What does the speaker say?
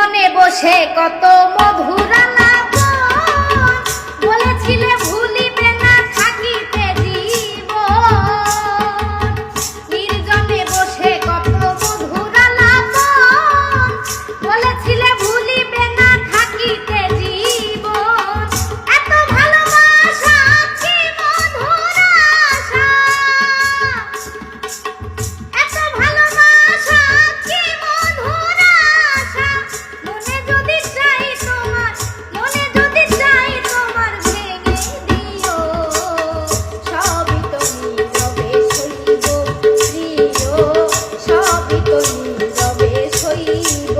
নির্জনে বসে কত মধুর আলাপন, বলেছিলে ভুলিবে না থাকিতে জীবন। নির্জনে বসে কত মধুর আলাপন, বলেছিলে ভুলিবে না থাকিতে জীবন। এত ভালোবাসা কি মধুর আশা, এত ভালোবাসা কি মধুর আশা। মনে যদি চাই তোমার, মনে যদি চাই তোমার ভেঙে দিও। সবই তো নীরবে সইব প্রিয়, সবই তো নীরবে সইব।